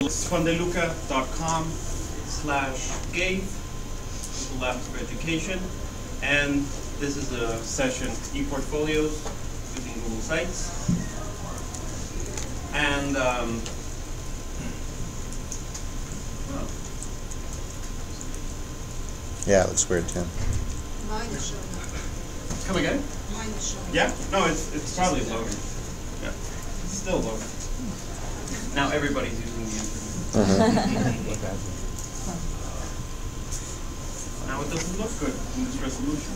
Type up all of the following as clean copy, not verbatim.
juandeluca.com/gave, Google Apps for Education, and this is a session, e-portfolios using Google Sites. And yeah, it looks weird too. Mine is showing up. Come again? Mine is showing up. Yeah? No, it's probably loading. Yeah. It's still loading. Now everybody's using the internet. Now it doesn't look good in this resolution.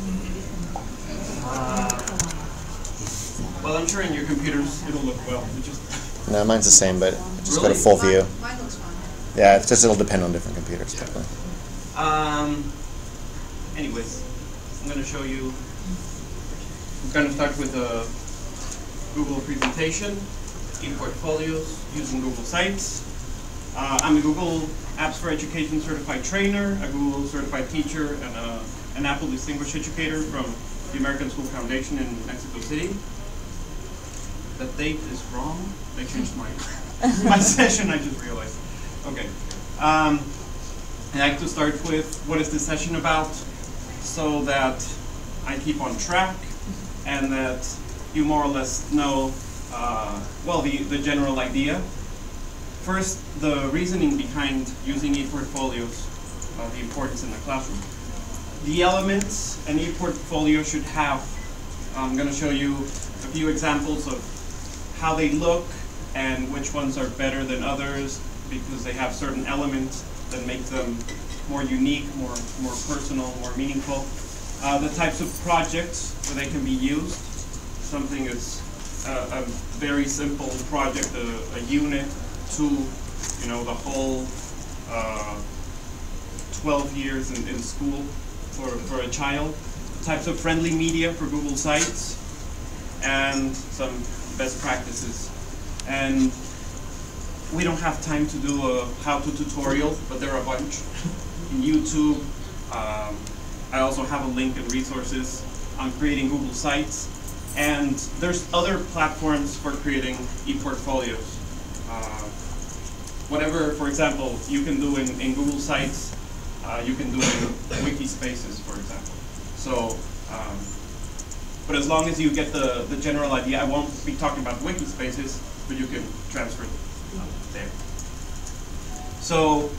Well, I'm sure in your computers it'll look well. It just No, mine's the same, but just Really? go to full view. Mine looks fine. Yeah, it's just it'll depend on different computers. Yeah. Definitely. Anyways, I'm going to show you. We're going to start with a Google presentation, e-portfolios using Google Sites. I'm a Google Apps for Education certified trainer, a Google certified teacher, and an Apple Distinguished Educator from the American School Foundation in Mexico City. The date is wrong. They changed my session, I just realized. Okay. I'd like to start with what is this session about, so that I keep on track and that you more or less know, well, the general idea. First, the reasoning behind using e-portfolios, the importance in the classroom. The elements an e-portfolio should have. I'm going to show you a few examples of how they look and which ones are better than others, because they have certain elements that make them more unique, more personal, more meaningful. The types of projects where they can be used. Something is a very simple project, a unit, to the whole 12 years in school for a child. Types of friendly media for Google Sites, and some best practices. And we don't have time to do a how-to tutorial, but there are a bunch in YouTube. I also have a link and resources on creating Google Sites, and there's other platforms for creating e-portfolios. Whatever, for example, you can do in Google Sites, you can do in Wiki Spaces, for example. So, but as long as you get the general idea, I won't be talking about Wiki Spaces, but you can transfer there. So,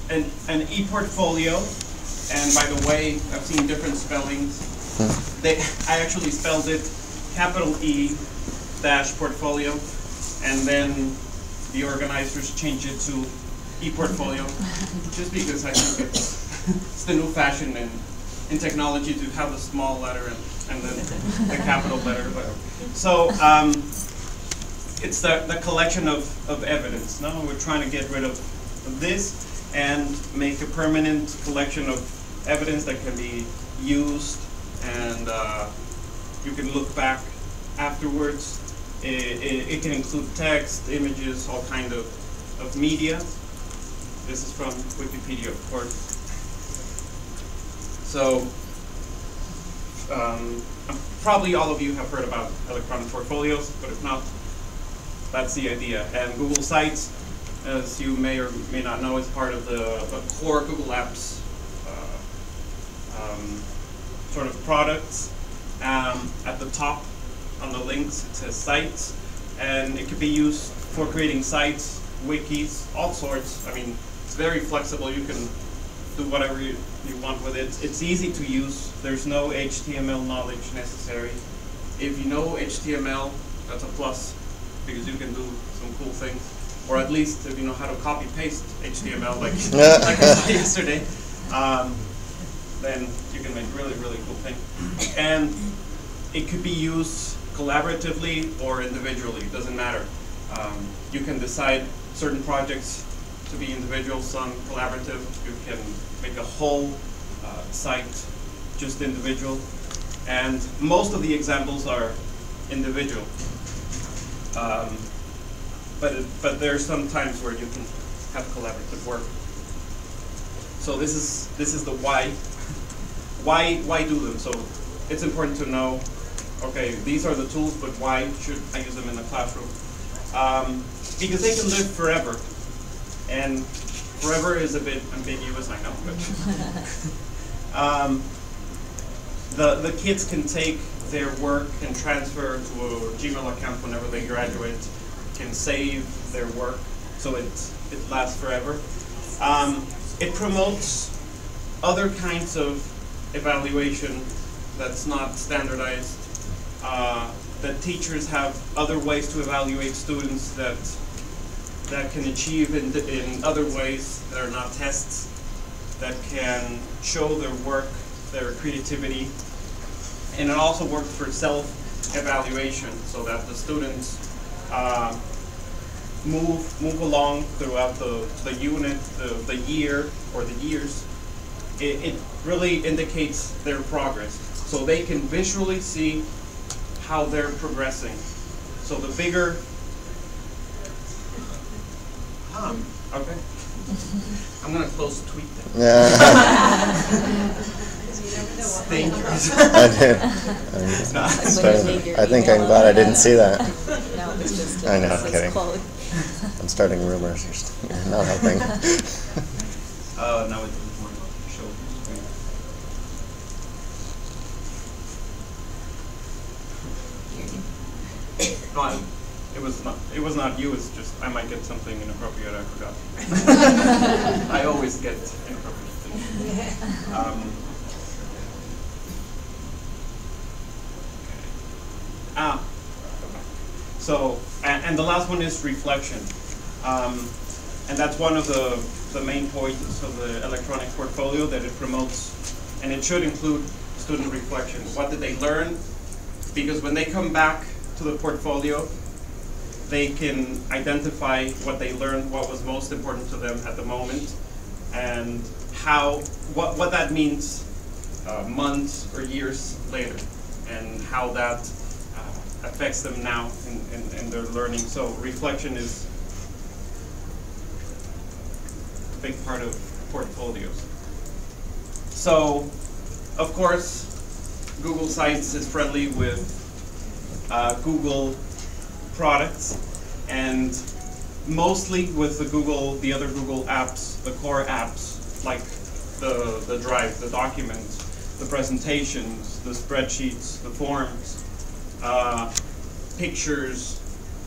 an e-portfolio, and by the way, I've seen different spellings. I actually spelled it capital E dash portfolio, and then the organizers changed it to e-portfolio, just because I think it's the new fashion in technology to have a small letter and then the capital letter. So it's the collection of evidence. No, we're trying to get rid of this and make a permanent collection of evidence that can be used, and you can look back afterwards. It can include text, images, all kind of media. This is from Wikipedia, of course. So probably all of you have heard about electronic portfolios, but if not, that's the idea. And Google Sites, as you may or may not know, is part of the core Google Apps sort of products. At the top on the links it says Sites, and it can be used for creating sites, wikis, all sorts. I mean, it's very flexible. You can do whatever you want with it. It's easy to use. There's no HTML knowledge necessary. If you know HTML, that's a plus, because you can do some cool things. Or at least if you know how to copy paste HTML, like I saw yesterday, then you can make really cool things. And it could be used collaboratively or individually. It doesn't matter. You can decide certain projects to be individual, some collaborative. You can make a whole site just individual, and most of the examples are individual. But there are some times where you can have collaborative work. So this is the why. Why do them? So it's important to know. Okay, these are the tools, but why should I use them in the classroom? Because they can live forever. and forever is a bit ambiguous, I know, but the kids can take their work and transfer to a Gmail account whenever they graduate, can save their work, so it lasts forever. It promotes other kinds of evaluation that's not standardized. That teachers have other ways to evaluate students that can achieve in other ways that are not tests, that can show their work, their creativity. And it also works for self-evaluation, so that the students move along throughout the unit, the year, or the years. It really indicates their progress, so they can visually see how they're progressing. So the bigger, okay, I'm gonna close the tweet then. It's dangerous. I did. I think I'm glad I didn't see that. No, it's just I know, I'm kidding. I'm starting rumors. You're not helping. Now it doesn't want to show the screen. No, it was not you. It's just I might get something inappropriate. I forgot. I always get inappropriate things. So, and the last one is reflection, and that's one of the main points of the electronic portfolio, that it promotes, and it should include student reflection. What did they learn? Because when they come back to the portfolio, they can identify what they learned, what was most important to them at the moment, and what that means months or years later, and how that affects them now in their learning. So reflection is a big part of portfolios. So, of course, Google Sites is friendly with Google products, and mostly with the other Google apps, the core apps, like the Drive, the documents, the presentations, the spreadsheets, the forms, pictures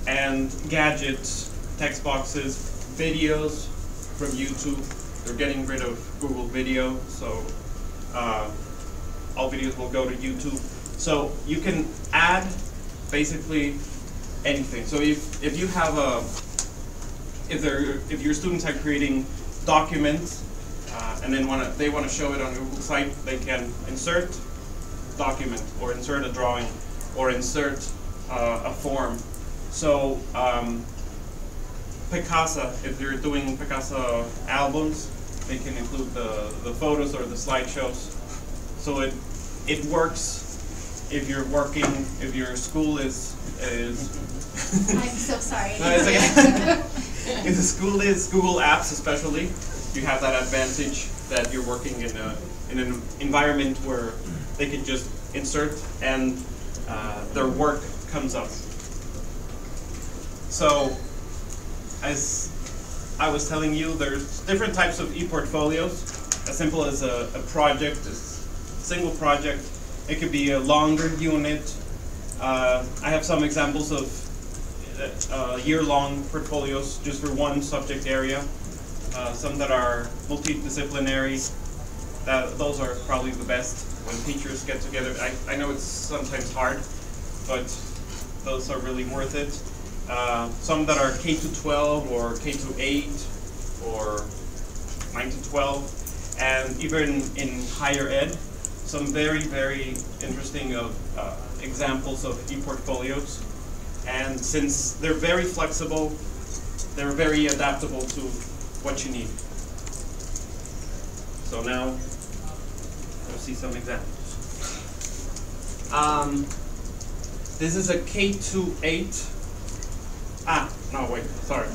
and gadgets, text boxes, videos from YouTube. They're getting rid of Google Video, so all videos will go to YouTube. So you can add basically anything. So if you have if your students are creating documents and then they want to show it on a Google site, they can insert document, or insert a drawing, or insert a form. So Picasa, if you're doing Picasa albums, they can include the photos or the slideshows. So it works if you're working, if your school is I'm so sorry. No, it's okay. If the school is Google Apps especially, you have that advantage that you're working in an environment where they can just insert and their work comes up. So, as I was telling you, there's different types of e-portfolios, as simple as a project, a single project. It could be a longer unit. I have some examples of year-long portfolios just for one subject area. Some that are multidisciplinary. Those are probably the best when teachers get together. I know it's sometimes hard, but those are really worth it. Some that are K-12 or K-8 or 9-12, and even in higher ed, some very, very interesting examples of e-portfolios. And since they're very flexible, they're very adaptable to what you need. So now, we'll see some examples. This is a K-8. No, wait, sorry.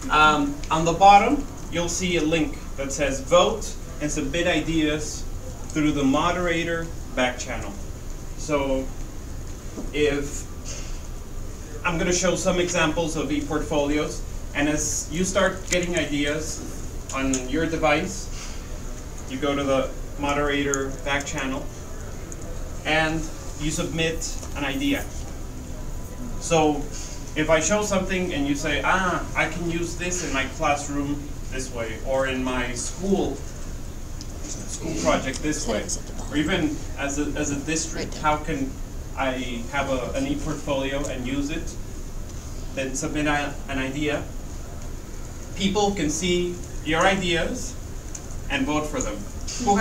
On the bottom, you'll see a link that says vote and submit ideas through the moderator back channel. So if I'm going to show some examples of e-portfolios, And as you start getting ideas on your device, you go to the moderator back channel and you submit an idea. So if I show something and you say, I can use this in my classroom this way, or in my school project this way, or even as a district, how can I have an e-portfolio and use it? Then submit an idea. People can see your ideas and vote for them. Who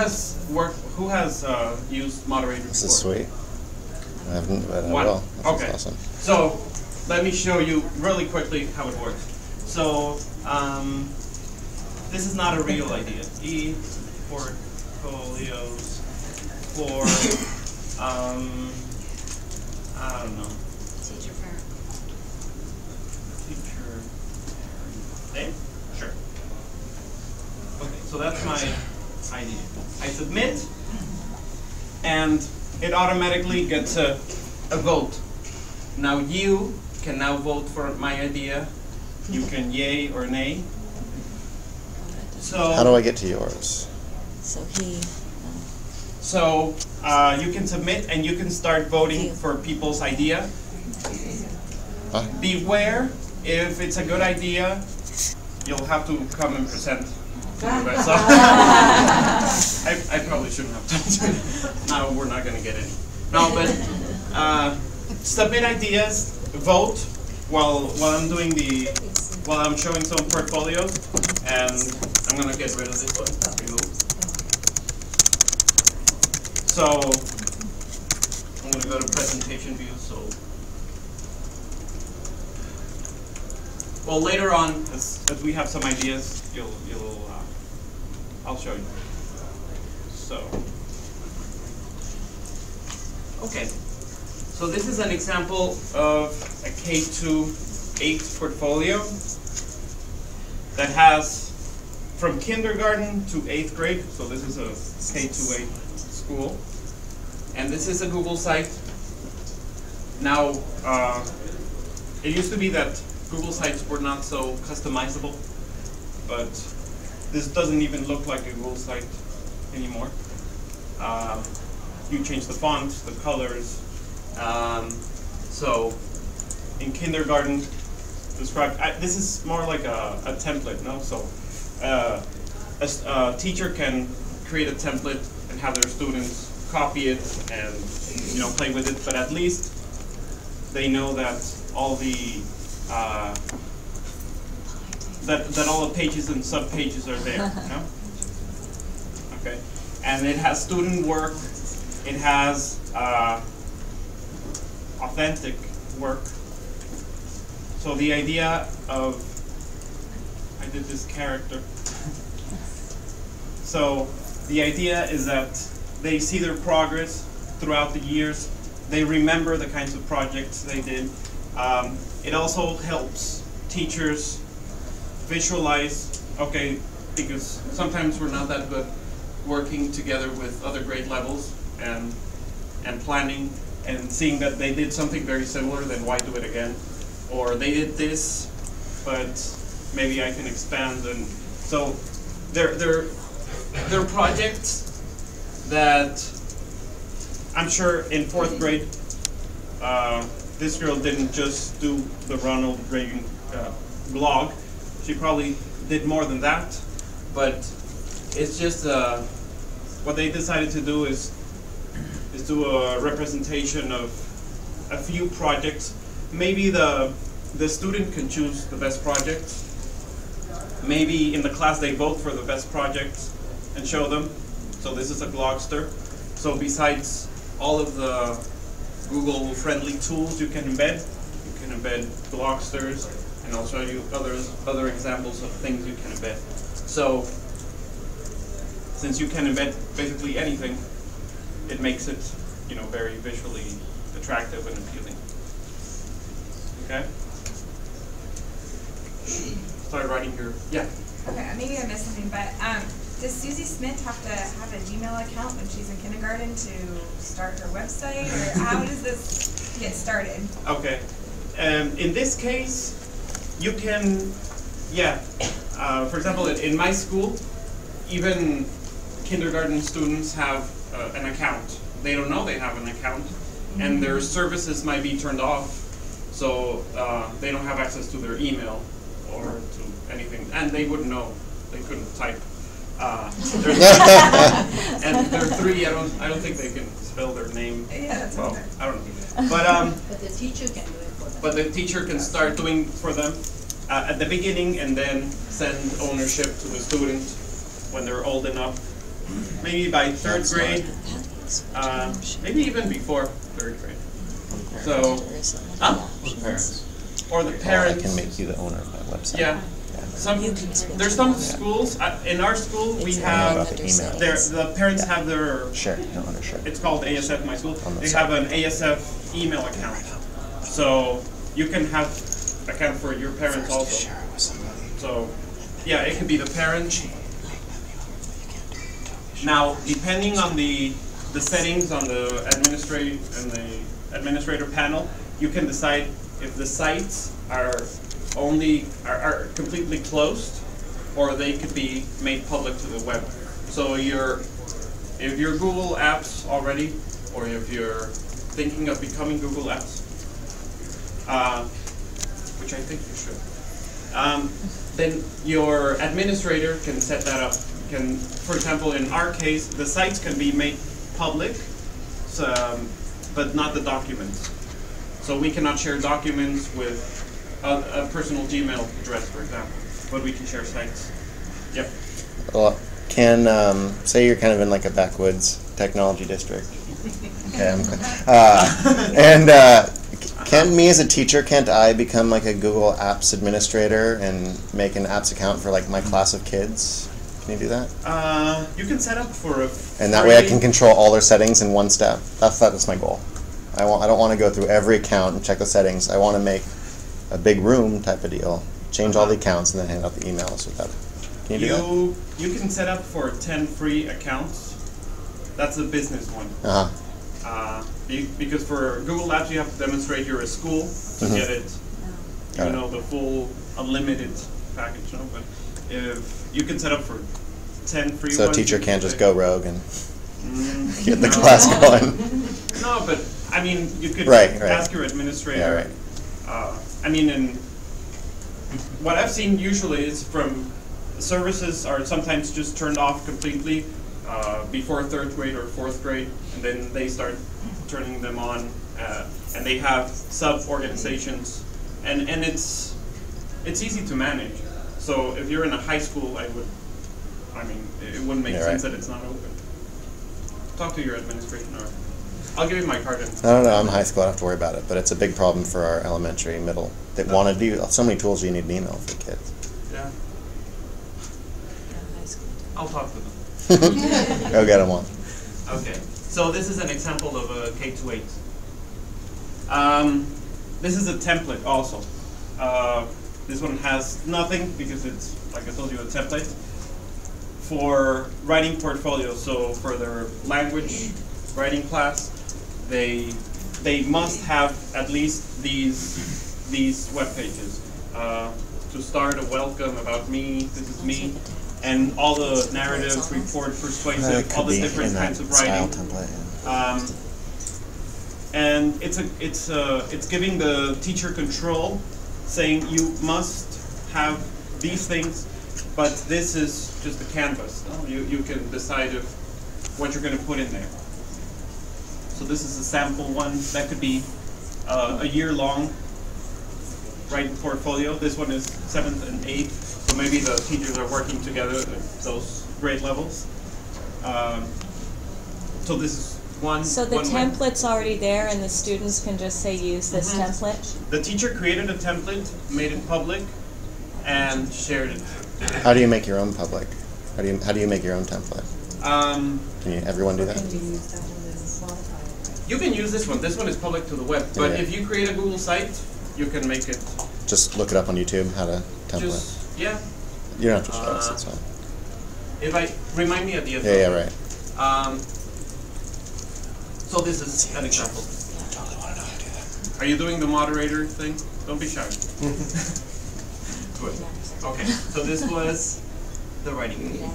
has used moderator before? This is sweet. I haven't, but I One. will. This Okay. is awesome. So let me show you really quickly how it works. So this is not a real idea. E-portfolios for I don't know. Teacher parent. Teacher. Okay, sure. Okay, so that's my idea. I submit, and it automatically gets a vote. Now you can now vote for my idea. You can yay or nay. So How do I get to yours? So he, So you can submit and you can start voting for people's idea. Beware, if it's a good idea, you'll have to come and present to the rest. I probably shouldn't have done it. No, we're not going to get any. No, but submit ideas, vote while I'm showing some portfolios, and I'm going to get rid of this one. Remove. So I'm going to go to presentation view. Well, later on, as we have some ideas, I'll show you. So, okay. So this is an example of a K-8 portfolio that has from kindergarten to 8th grade. So this is a K-8 school, and this is a Google site. Now, it used to be that Google sites were not so customizable, but this doesn't even look like a Google site anymore. You change the font, the colors. So in kindergarten, this is more like a template, no? So a teacher can create a template and have their students copy it and play with it, but at least they know that all the that all the pages and sub-pages are there, no? Okay, and it has student work, it has authentic work. So the idea of, I did this character. So the idea is that they see their progress throughout the years, they remember the kinds of projects they did. It also helps teachers visualize, okay, because sometimes we're not that good working together with other grade levels and planning and seeing that they did something very similar, then why do it again? Or they did this, but maybe I can expand. And so they're projects that I'm sure in 4th grade, this girl didn't just do the Ronald Reagan blog. She probably did more than that, but it's just what they decided to do is do a representation of a few projects. Maybe the student can choose the best project. Maybe in the class they vote for the best projects and show them. So this is a Glogster. So besides all of the Google-friendly tools you can embed Glogsters, and I'll show you other examples of things you can embed. So since you can embed basically anything, it makes it very visually attractive and appealing. Okay? Start writing here. Yeah. Okay, maybe I missed something, but does Susie Smith have to have a Gmail account when she's in kindergarten to start her website, or how does this get started? Okay. In this case, you can Yeah. For example, in my school, even kindergarten students have an account. They don't know they have an account, and their services might be turned off, so they don't have access to their email or to anything, and they wouldn't know. They couldn't type. And they're 3. I don't think they can spell their name. Yeah, that's well, okay. I don't know. But the teacher can do it for them. But the teacher can start doing for them at the beginning, and then send ownership to the student when they're old enough. Maybe by 3rd grade, maybe even before 3rd grade. So, Parents. or the Or I parents. can make you the owner of my website. Yeah. There's some schools. In our school, we have the parents have their. Sure, no ownership. It's called ASF My School. On the They side. have an ASF email account, so you can have account for your parents also. So, yeah, it could be the parent. Now, depending on the settings on the administrator panel, you can decide if the sites are completely closed, or they could be made public to the web. So if you're Google Apps already, or if you're thinking of becoming Google Apps, which I think you should, then your administrator can set that up. For example, in our case, the sites can be made public, but not the documents. So we cannot share documents with a personal Gmail address, for example, but we can share sites. Yep. Well, can say you're kind of in like a backwoods technology district. Okay. Can me as a teacher, can't I become like a Google Apps administrator and make an apps account for like my class of kids? Can you do that? You can set up for a And that way I can control all their settings in one step. That's my goal. I don't want to go through every account and check the settings. I want to make a big room type of deal. Change all the accounts and then hand out the emails with that. Can you do that? You can set up for 10 free accounts. That's a business one. Because for Google Apps you have to demonstrate you're a school to get it, the full unlimited package. No? But if you can set up for 10 free So a ones, teacher can't just go rogue and get the no. class going. No, but I mean, you could Right. ask your administrator. Yeah, right. I mean, what I've seen usually is from services are sometimes just turned off completely before 3rd grade or 4th grade, and then they start turning them on, and they have sub-organizations, and it's easy to manage. So if you're in a high school, it wouldn't make sense that it's not open. Talk to your administration, or I'll give you my card. No, I'm high school. I don't have to worry about it. But it's a big problem for our elementary, middle. They want to do so many tools. You need an email for the kids. Yeah. I'll talk to them. Go get them one. Okay. So this is an example of a K-8. This is a template also. This one has nothing because it's, like I told you, a template for writing portfolios. So for their language writing class, they must have at least these web pages. To start, a welcome, about me, this is me, and all the narrative, report, persuasive, all the different kinds of writing. And it's giving the teacher control, saying you must have these things, but this is just a canvas. You can decide what you're going to put in there. So this is a sample one that could be a year-long writing portfolio. This one is 7th and 8th, so maybe the teachers are working together at those grade levels. So this is one. So the template's already there, and the students can just say use this template? The teacher created a template, made it public, and shared it. How do you make your own public? How do you make your own template? Can everyone do that? You can use this one. This one is public to the web. But if you create a Google site, you can make it. Just look it up on YouTube how to template. Yeah. You don't have to show us. It's fine. Remind me at the end. Yeah, right. So this is an example. Are you doing the moderator thing? Don't be shy. Good. Okay, so this was the writing meeting.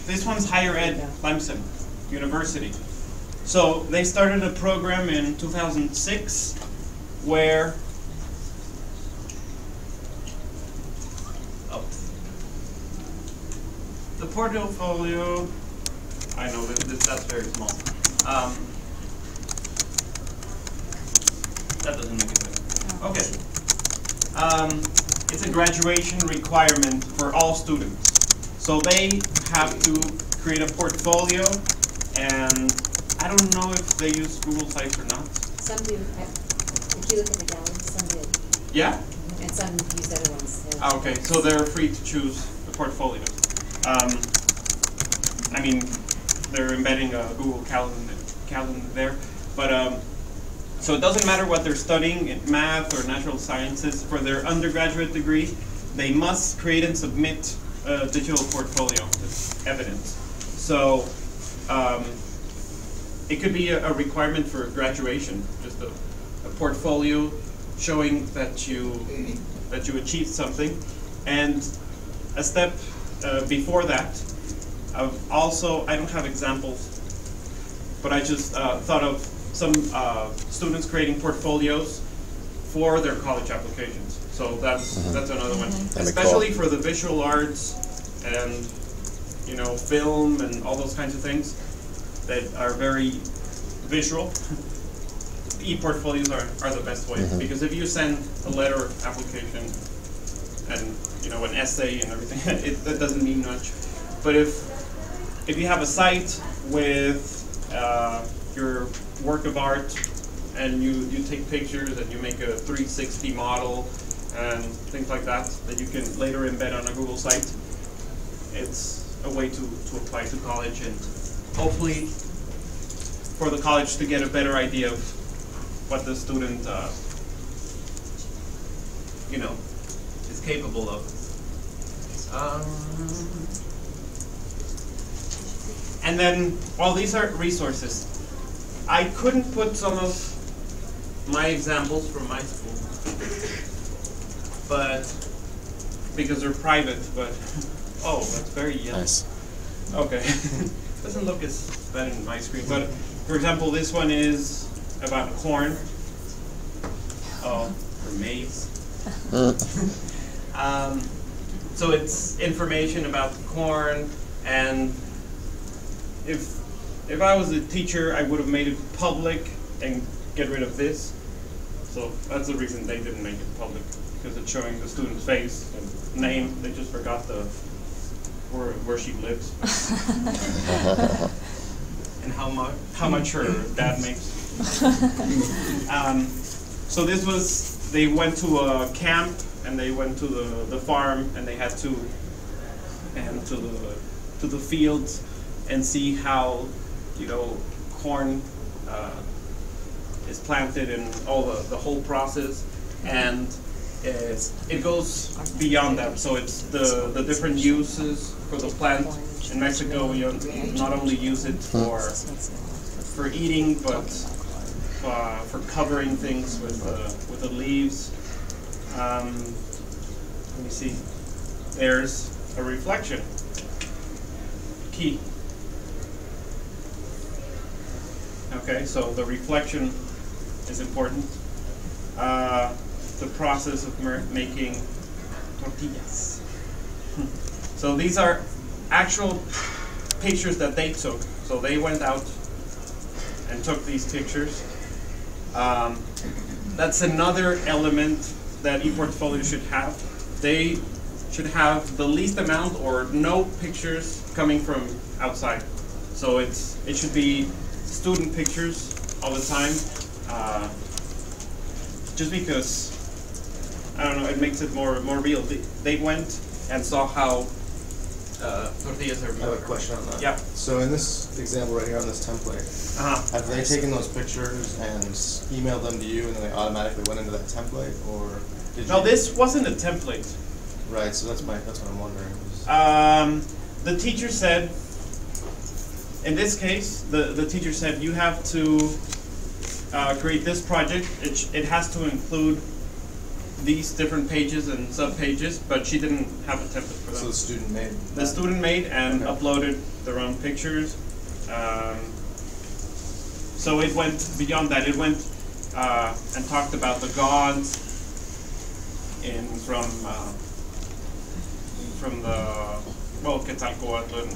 This one's higher ed, Clemson University. So they started a program in 2006 where the portfolio, I know that's very small. That doesn't make it better. Okay. It's a graduation requirement for all students. So they have to create a portfolio, and I don't know if they use Google Sites or not. Some do. If you look at the gallery, some do. Yeah? And some use other ones. Ah, okay, so they're free to choose the portfolio. I mean, they're embedding a Google Calendar there, but so it doesn't matter what they're studying in math or natural sciences. For their undergraduate degree, they must create and submit a digital portfolio as evidence. So it could be a requirement for graduation, just a portfolio showing that you achieved something. And a step before that, I don't have examples, but I just thought of some students creating portfolios for their college applications. So that's another one, especially for the visual arts and film and all those kinds of things that are very visual. E-portfolios are the best way, because if you send a letter application and an essay and everything, that doesn't mean much. But if you have a site with your work of art and you take pictures and you make a 360 model and things like that you can later embed on a Google site, it's a way to apply to college and hopefully for the college to get a better idea of what the student is capable of. And then, well, these are resources. I couldn't put some of my examples from my school, but because they're private. But oh, that's very yellow. Nice. Okay, doesn't look as bad in my screen. But for example, this one is about corn. Oh, or maize. So it's information about corn, and if I was a teacher, I would have made it public and get rid of this. So that's the reason they didn't make it public, because it's showing the student's face and name. They just forgot where she lives and how much her dad makes. So this was, they went to a camp and they went to the farm and they had to the fields and see how corn is planted and all the whole process, and it goes beyond that. So it's the different uses for the plant. In Mexico, we not only use it for eating, but for covering things with the leaves. Let me see. There's a reflection. Key. Okay, so the reflection is important. The process of making tortillas. So these are actual pictures that they took. So they went out and took these pictures. That's another element that ePortfolio should have. They should have the least amount or no pictures coming from outside. So it should be student pictures all the time, just because, I don't know, it makes it more real. They went and saw how tortillas are made. I have a question on that. Yeah. So in this example right here on this template, have they taken those pictures and emailed them to you and then they automatically went into that template, or did you? No, this wasn't a template. Right, so that's what I'm wondering. The teacher said, in this case, the teacher said you have to create this project. It has to include these different pages and sub-pages, but she didn't have a template for them. So the student made. The student made and Okay. uploaded their own pictures. So it went beyond that. It went and talked about the gods from the Quetzalcoatl.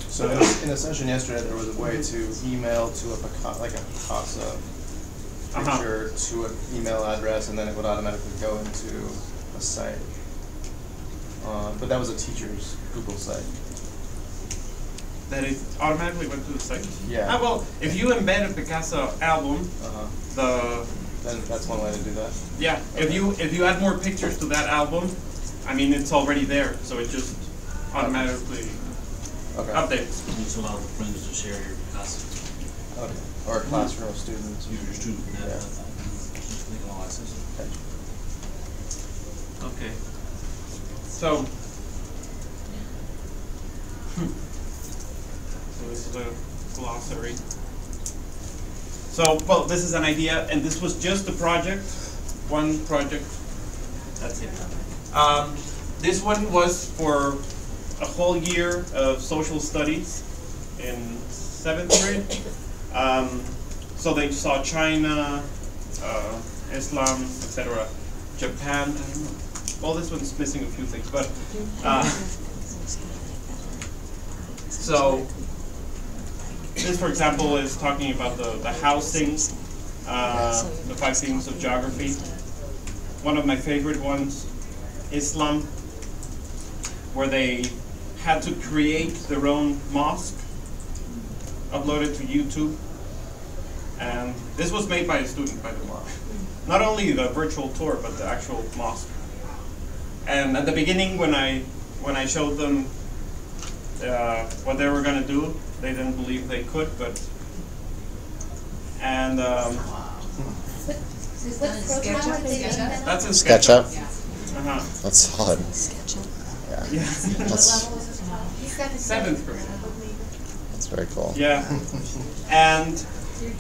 So in a session yesterday, there was a way to email to a Picasa picture to an email address, and then it would automatically go into a site. But that was a teacher's Google site. That it automatically went to the site. Yeah. Well, if you embed a Picasso album, Then that's one way to do that. yeah, if you add more pictures to that album, I mean it's already there, so it just automatically Okay. updates. You just allow the friends to share your Picasso. Okay. Or a classroom of students. Use your student net. Yeah. They can all access it. Okay. So this is a glossary. So, well, this is an idea, and this was just a project, one project. That's it. This one was for a whole year of social studies in 7th grade. So they saw China, Islam, etc. Japan. I don't know. Well, this one's missing a few things, but so this, for example, is talking about the housing, the 5 themes of geography. One of my favorite ones, Islam, where they had to create their own mosque, upload it to YouTube, and this was made by a student, by the way. Not only the virtual tour, but the actual mosque. And at the beginning, when I showed them what they were going to do, they didn't believe they could, but and What program were they in? that's in SketchUp. Uh-huh. That's solid. Yeah. Yeah. That's 7th grade. that's very cool. Yeah. And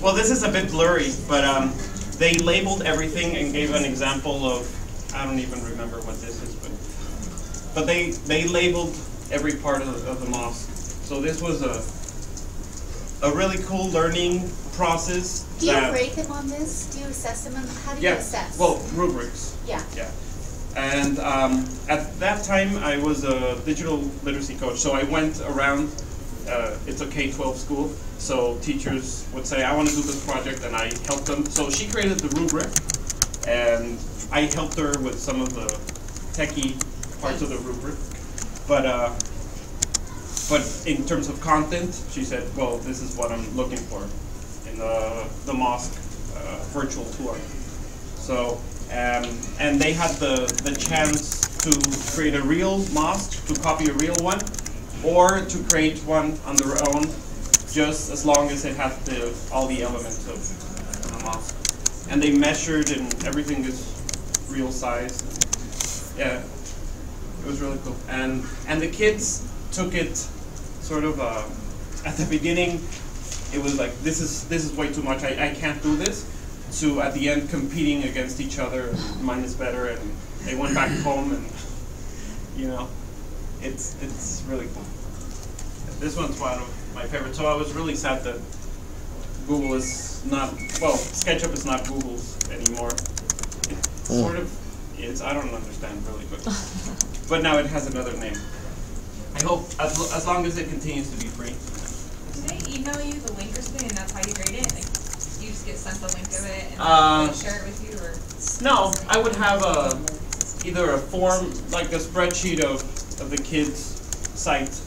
well, this is a bit blurry, but they labeled everything and gave an example of, I don't even remember what this is, but they labeled every part of the mosque. So this was a really cool learning process. Do you grade them on this? Do you assess them? How do you assess? Well, rubrics. Yeah. Yeah. And at that time, I was a digital literacy coach, so I went around. It's a K-12 school, so teachers would say, I want to do this project, and I helped them. So she created the rubric, and I helped her with some of the techie parts of the rubric. But in terms of content, she said, well, this is what I'm looking for in the mosque virtual tour. So, and they had the chance to create a real mosque, to copy a real one, or to create one on their own, just as long as it had all the elements of the mosque. And they measured, and everything is real size. Yeah, it was really cool. And the kids took it sort of at the beginning. It was like, this is way too much. I can't do this. To at the end competing against each other, mine is better, and they went back home, and you know, it's really cool. This one's one of my favorites. So I was really sad that Google is not, well, SketchUp is not Google's anymore. It sort of is. I don't understand really, but now it has another name. I hope as long as it continues to be free. Do they email you the link or something, and that's how you grade it? Like, you just get sent the link of it, and they share it with you, or? No, I would have either a form, like a spreadsheet of the kids' site,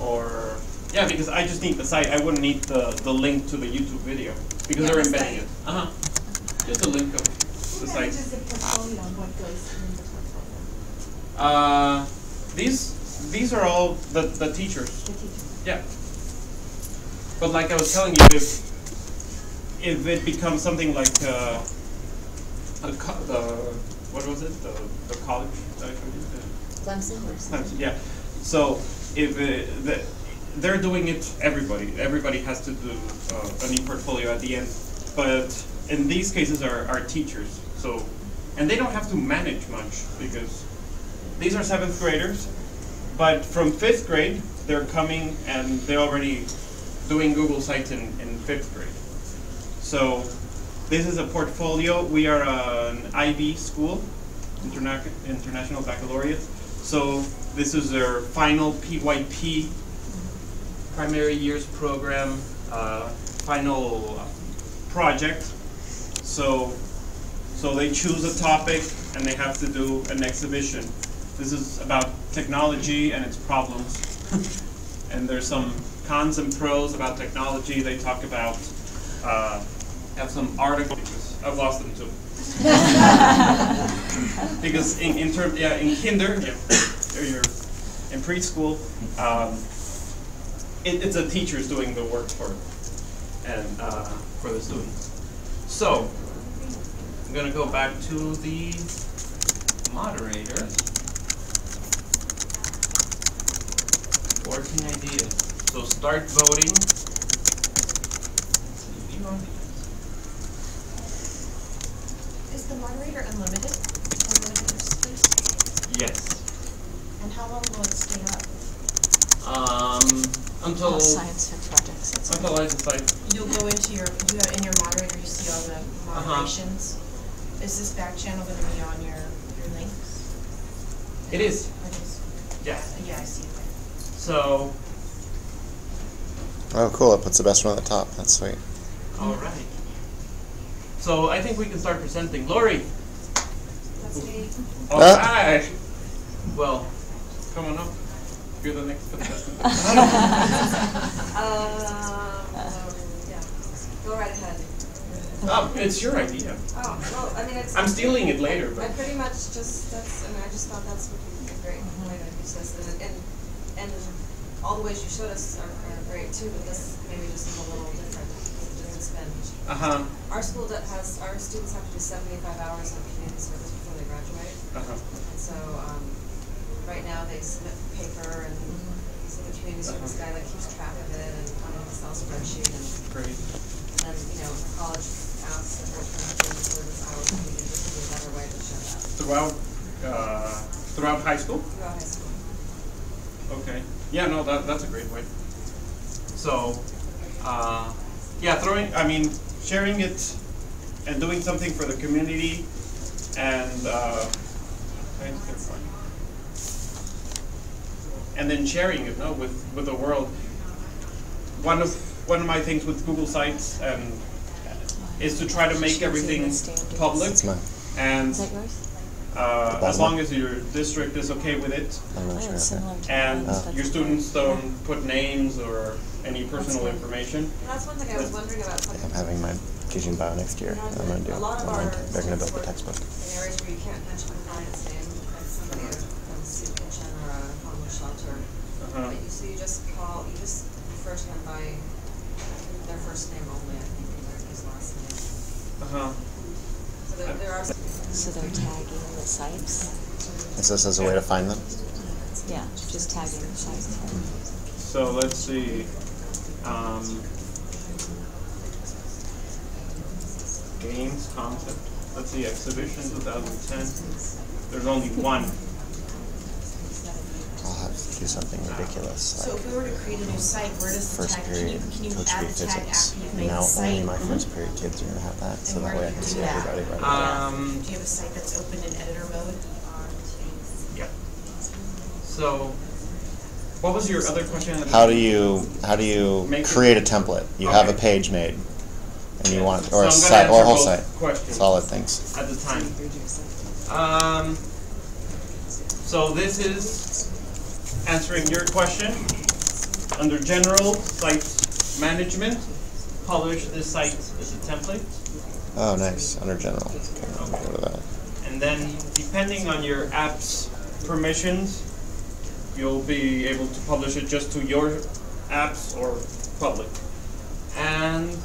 or yeah, because I just need the site. I wouldn't need the link to the YouTube video because they're embedding it. Just a link of the site. Who manages the portfolio and what goes in the portfolio? These are all the teachers. The teacher. Yeah. But like I was telling you, if it becomes something like what was it? The college that I showed you? Clemson or something? Clemson, yeah. So if they're doing it, everybody has to do an e-portfolio at the end. But in these cases are teachers. So, and they don't have to manage much because these are 7th graders, but from 5th grade, they're coming and they're already doing Google Sites in 5th grade. So this is a portfolio. We are an IB school, International Baccalaureate. So this is their final PYP, primary years program, final project. So they choose a topic and they have to do an exhibition. This is about technology and its problems. And there's some cons and pros about technology. They talk about, have some articles. I've lost them too. Because in kinder, you're in preschool, it's the teachers doing the work for the students. So I'm gonna go back to the moderator. 14 ideas. So start voting. Is the moderator unlimited? Unlimited participants? Yes. And how long will it stay up? Until Science fair projects. That's until I decide. You'll go into in your moderator, you see all the moderations. Is this back channel going to be on your links? It is. It is. Yeah. Yeah, I see it. So. Oh, cool! It puts the best one at the top. That's sweet. All right. So I think we can start presenting. Lori. That's me. All right. Well, come on up. You're the next contestant. Yeah. Go right ahead. It's your idea. Oh, well, I mean, it's. I'm stealing it later, I but. pretty much just, I just thought that's would be a great way to use this. And all the ways you showed us are great too, but this maybe just is a little different. Different spin. Our school our students have to do 75 hours of community service before they graduate. And so, right now they submit the paper and so the community service guy that keeps track of it and on an Excel spreadsheet and Great. then, college asks if we're trying to do service hours, and we can just do a better way to show that Throughout high school? throughout high school. Okay. Yeah, no, that's a great way. So, sharing it and doing something for the community and then sharing it, with the world. One of my things with Google Sites is to try to make everything public. That's mine. And Is that yours? as long as your district is okay with it, I'm not sure. Similar to and mine, but your students don't put names or any personal That's information. And that's one thing I was wondering about. I'm having my teaching bio next year. I'm going to do. A lot of our They're going to build the students textbook. work in areas where you can't mention the client's name, like somebody from a soup kitchen or a homeless shelter. But so you just refer to them by their first name only, I think, or his last name. So there are. So they're tagging the sites? Is this as a way to find them? Yeah, just tagging the sites. So let's see. Games, concept. Let's see, exhibition 2010. There's only one. I'll have to do something ridiculous. So if we were to create a new site, where does the First tag, period, can you coach add period the tag physics. after you've And made now the site? only my first period kids are going to have that, so And that where way I do can you see do that? everybody right away. Do you have a site that's open in editor mode? Yeah. So, what was your other question? How do you Make it- create a template? You have a Okay. page made, and you want So or a I'm gonna site or a whole answer site. both questions. Solid things. At the time. So this is answering your question. Under general site management, publish this site as a template. Oh, nice. Under general. Okay, I'll go to that. And then depending on your app's permissions, you'll be able to publish it just to your apps or public. And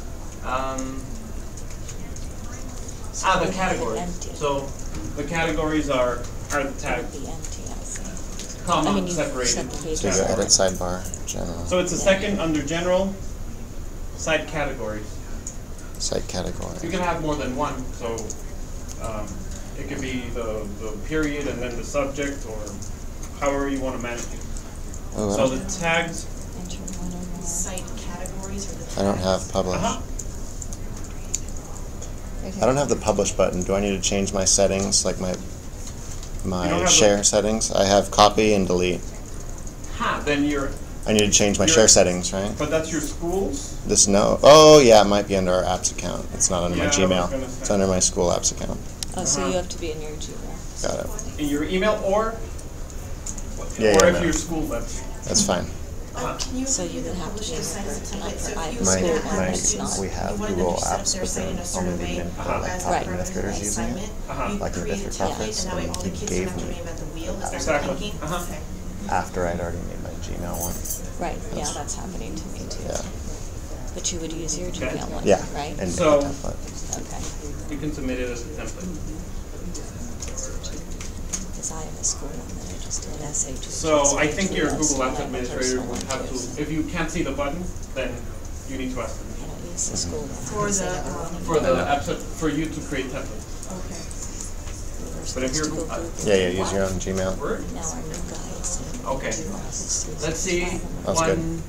the categories. Empty. So the categories are the tags, The empty, I see. comma, I mean, you separated. set the page So you go up. edit sidebar, general, So it's a second under general, site categories. site You category. can have more than one, so It could be the period and then the subject, or however you want to manage it. Oh, So the tags. Site categories or the I don't have publish. I don't have the publish button. Do I need to change my settings, like You don't my have share settings? I have copy and delete. Then you're. I need to change my Your- share settings, right? But that's your school's. This no. Oh yeah, it might be under our apps account. It's not under my Yeah, I was Gmail. gonna It's say. under my school apps account. Oh, so you have to be in your Gmail. Got it. In your email or. Yeah, or yeah, if no. your school lets. That's fine. Can you So you would have to publish be the site as a on template? So her if you My- were school to one, my- it's students, not. we have you wanted Google them to set up Apps, their but site in then a certain only the way admin- as top a administrators using it. assignment. You Like in the create a district template office, and that way and all the he kids gave don't have to me reinvent the wheel as they're Exactly. thinking. Uh-huh. Okay. After I'd already made my Gmail one. Right, yeah, that's happening to me too. Yeah. But you would use your Okay. Gmail one, Yeah. right? And So- the template. Okay. You can submit it as a template. Because I have a school one that I just did SAT. So I think your Google Apps I have a administrator personal would one have too. to, if you can't see the button, then you need to ask them. I don't use the school one. For because they the, never let me For do the it. apps, for you to create templates. Okay. We were But if supposed you're to go Google- Google. Yeah, use your own Gmail. Word? Now our new guy is. Okay. do all his students. Let's see, That's good. one